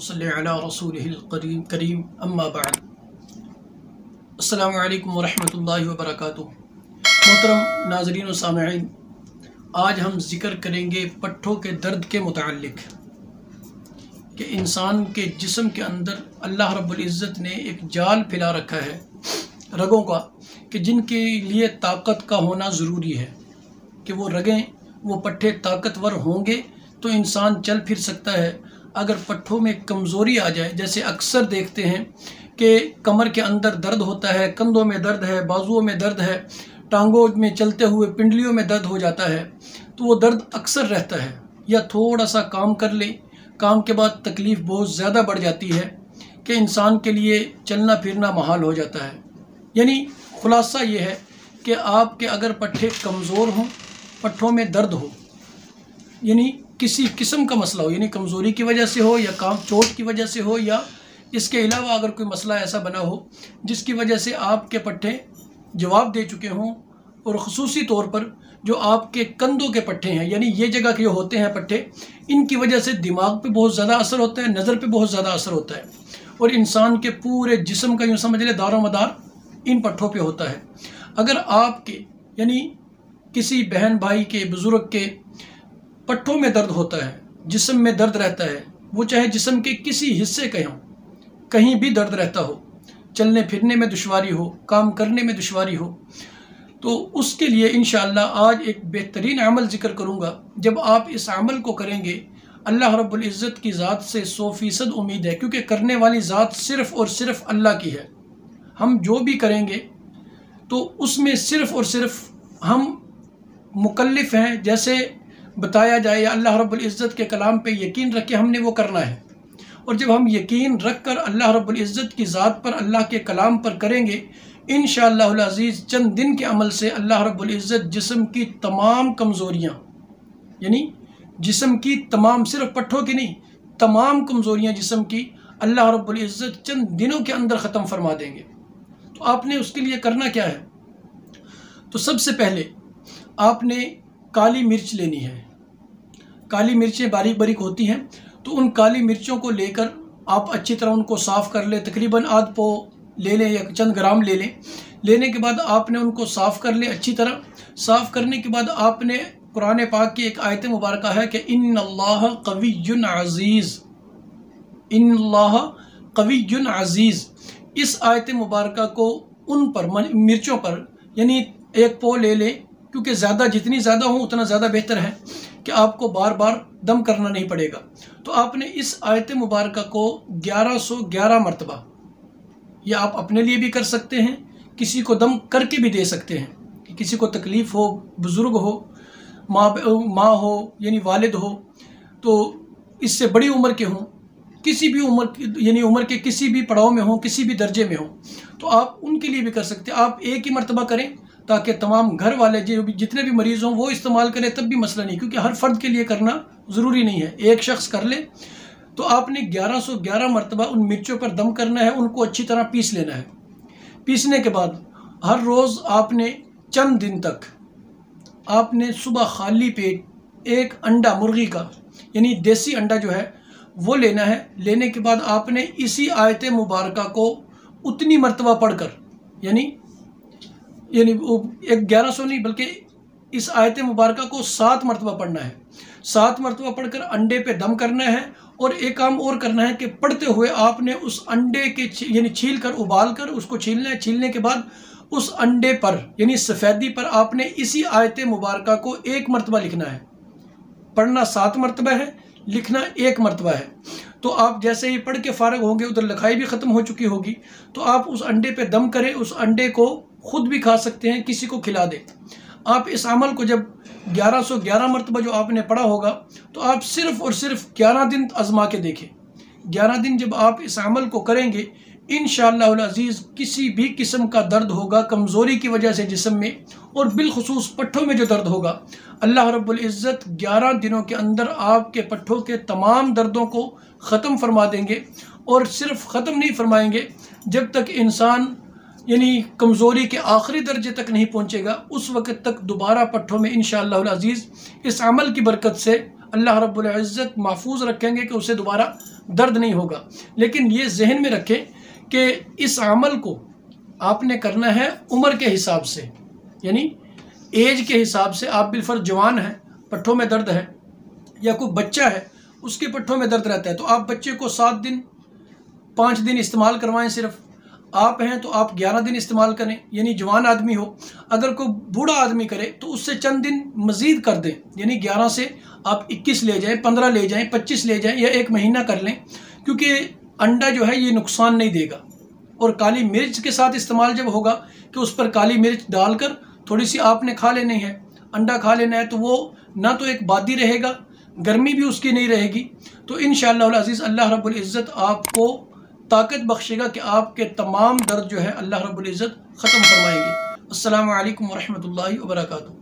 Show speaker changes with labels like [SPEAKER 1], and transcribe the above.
[SPEAKER 1] वसल्लि अला रसूलिहिल करीम अम्मा बाद। अस्सलामु अलैकुम वरहमतुल्लाहि वबरकातुहू। मोहतरम नाज़रीन व सामईन, आज हम ज़िक्र करेंगे पट्ठों के दर्द के मुताल्लिक़ कि इंसान के जिस्म के अंदर अल्लाह रब्बुल इज़्ज़त ने एक जाल फैला रखा है रगों का, कि जिनके लिए ताकत का होना ज़रूरी है, कि वो रगें, वो पट्ठे ताकतवर होंगे तो इंसान चल फिर सकता है। अगर पट्ठों में कमज़ोरी आ जाए, जैसे अक्सर देखते हैं कि कमर के अंदर दर्द होता है, कंधों में दर्द है, बाजुओं में दर्द है, टांगों में चलते हुए पिंडलियों में दर्द हो जाता है, तो वो दर्द अक्सर रहता है। या थोड़ा सा काम कर ले, काम के बाद तकलीफ़ बहुत ज़्यादा बढ़ जाती है कि इंसान के लिए चलना फिरना महाल हो जाता है। यानी खुलासा ये है कि आपके अगर पट्ठे कमज़ोर हों, पट्ठों में दर्द हो, यानी किसी किस्म का मसला हो, यानी कमज़ोरी की वजह से हो या काम चोट की वजह से हो, या इसके अलावा अगर कोई मसला ऐसा बना हो जिसकी वजह से आपके पट्ठे जवाब दे चुके हों, और ख़ुसूसी तौर पर जो आपके कंधों के पट्ठे हैं, यानी ये जगह के होते हैं पट्ठे, इनकी वजह से दिमाग पे बहुत ज़्यादा असर होता है, नज़र पे बहुत ज़्यादा असर होता है, और इंसान के पूरे जिस्म का यूँ समझ ले दारो मदार इन पट्ठों पे होता है। अगर आपके यानी किसी बहन भाई के, बुज़ुर्ग के पट्ठों में दर्द होता है, जिस्म में दर्द रहता है, वो चाहे जिस्म के किसी हिस्से के हों, कहीं भी दर्द रहता हो, चलने फिरने में दुश्वारी हो, काम करने में दुश्वारी हो, तो उसके लिए इंशाअल्लाह आज एक बेहतरीन अमल ज़िक्र करूँगा। जब आप इस अमल को करेंगे, अल्लाह रब्बुल इज़्ज़त की ज़ात से 100% उम्मीद है, क्योंकि करने वाली ज़ात सिर्फ़ और सिर्फ अल्लाह की है। हम जो भी करेंगे तो उसमें सिर्फ़ और सिर्फ हम मुकल्लिफ़ हैं, जैसे बताया जाए, या अल्लाह रब्बुल इज़्ज़त के कलाम पे यकीन रख के हमने वो करना है। और जब हम यकीन रख कर अल्लाह रब्बुल इज़्ज़त की ज़ात पर, अल्लाह के कलाम पर करेंगे, इंशाअल्लाहुल अज़ीज़ चंद दिन के अमल से अल्लाह रब्बुल इज़्ज़त जिस्म की तमाम कमज़ोरियाँ, यानी जिस्म की तमाम, सिर्फ पट्ठों की नहीं, तमाम कमज़ोरियाँ जिस्म की अल्लाह रब्बुल इज़्ज़त चंद दिनों के अंदर ख़त्म फरमा देंगे। तो आपने उसके लिए करना क्या है? तो सबसे पहले आपने काली मिर्च लेनी है। काली मिर्चें बारीक बारीक होती हैं, तो उन काली मिर्चों को लेकर आप अच्छी तरह उनको साफ़ कर लें। तकरीबन आध पौ ले लें या चंद ग्राम ले लें। लेने के बाद आपने उनको साफ़ कर लें अच्छी तरह। साफ़ करने के बाद आपने, कुरान पाक की एक आयत मुबारक है कि इन्नल्लाह क़विय्युन अज़ीज़, इन्नल्लाह क़विय्युन अज़ीज़, इस आयत मुबारक को उन पर, मिर्चों पर, यानी एक पौ ले लें, क्योंकि ज़्यादा, जितनी ज़्यादा हो उतना ज़्यादा बेहतर है कि आपको बार बार दम करना नहीं पड़ेगा। तो आपने इस आयत मुबारक को 1111 मरतबा, या आप अपने लिए भी कर सकते हैं, किसी को दम करके भी दे सकते हैं, कि किसी को तकलीफ़ हो, बुज़ुर्ग हो, माँ हो, यानी वालिद हो, तो इससे बड़ी उम्र के हों, किसी भी उम्र, यानी उम्र के किसी भी पड़ाव में हो, किसी भी दर्जे में हो, तो आप उनके लिए भी कर सकते हैं। आप एक ही मरतबा करें ताकि तमाम घर वाले जो भी, जितने भी मरीज़ हों, वो इस्तेमाल करें, तब भी मसला नहीं, क्योंकि हर फ़र्द के लिए करना ज़रूरी नहीं है, एक शख्स कर ले। तो आपने 1111 मरतबा उन मिर्चों पर दम करना है, उनको अच्छी तरह पीस लेना है। पीसने के बाद हर रोज़ आपने चंद दिन तक आपने सुबह खाली पेट एक अंडा मुर्गी का, यानी देसी अंडा जो है वो लेना है। लेने के बाद आपने इसी आयत मुबारक को उतनी मरतबा पढ़कर, यानी 1100 नहीं, बल्कि इस आयत मुबारक को 7 मरतबा पढ़ना है। 7 मरतबा पढ़कर अंडे पे दम करना है। और एक काम और करना है कि पढ़ते हुए आपने उस अंडे के, यानी छील कर, उबाल कर उसको छीलना है। छीलने के बाद उस अंडे पर, यानी सफ़ेदी पर, आपने इसी आयत मुबारक को 1 मरतबा लिखना है। पढ़ना 7 मरतबा है, लिखना 1 मरतबा है। तो आप जैसे ही पढ़ के फ़ारग होंगे, उधर लिखाई भी ख़त्म हो चुकी होगी, तो आप उस अंडे पे दम करें। उस अंडे को ख़ुद भी खा सकते हैं, किसी को खिला दें। आप इस अमल को जब 1111 मरतबा जो आपने पढ़ा होगा, तो आप सिर्फ़ और सिर्फ 11 दिन आज़मा के देखें। 11 दिन जब आप इस अमल को करेंगे, इंशाअल्लाहुल अज़ीज़ किसी भी किस्म का दर्द होगा कमज़ोरी की वजह से जिस्म में, और बिलखुसूस पट्ठों में जो दर्द होगा, अल्लाह रब्बुल इज़्ज़त 11 दिनों के अंदर आपके पट्ठों के तमाम दर्दों को ख़त्म फरमा देंगे। और सिर्फ ख़त्म नहीं फरमाएंगे, जब तक इंसान यानी कमज़ोरी के आखिरी दर्जे तक नहीं पहुँचेगा, उस वक़्त तक दोबारा पट्ठों में इंशाअल्लाहुल अज़ीज़ इस अमल की बरकत से अल्लाह रब्बुल इज़्ज़त महफूज रखेंगे कि उसे दोबारा दर्द नहीं होगा। लेकिन ये जहन में रखें कि इस अमल को आपने करना है उम्र के हिसाब से, यानी एज के हिसाब से। आप बिलफर्ज जवान हैं, पट्ठों में दर्द है, या कोई बच्चा है उसके पट्ठों में दर्द रहता है, तो आप बच्चे को 7 दिन 5 दिन इस्तेमाल करवाएं सिर्फ। आप हैं तो आप 11 दिन इस्तेमाल करें, यानी जवान आदमी हो। अगर कोई बूढ़ा आदमी करे तो उससे चंद दिन मज़ीद कर दें, यानी 11 से आप 21 ले जाएं, 15 ले जाएं, 25 ले जाएं, या 1 महीना कर लें, क्योंकि अंडा जो है ये नुकसान नहीं देगा। और काली मिर्च के साथ इस्तेमाल जब होगा कि उस पर काली मिर्च डालकर थोड़ी सी आपने खा लेनी है, अंडा खा लेना है, तो वो ना तो एक बादी रहेगा, गर्मी भी उसकी नहीं रहेगी। तो इंशाअल्लाह अज़ीज़ अल्लाह रब्बुल इज़्ज़त आपको ताकत बख्शेगा कि आपके तमाम दर्द जो है अल्लाह रब्बुल इज़्ज़त ख़त्म फरमाएंगे। अस्सलामु अलैकुम व रहमतुल्लाहि व बरकातुहू।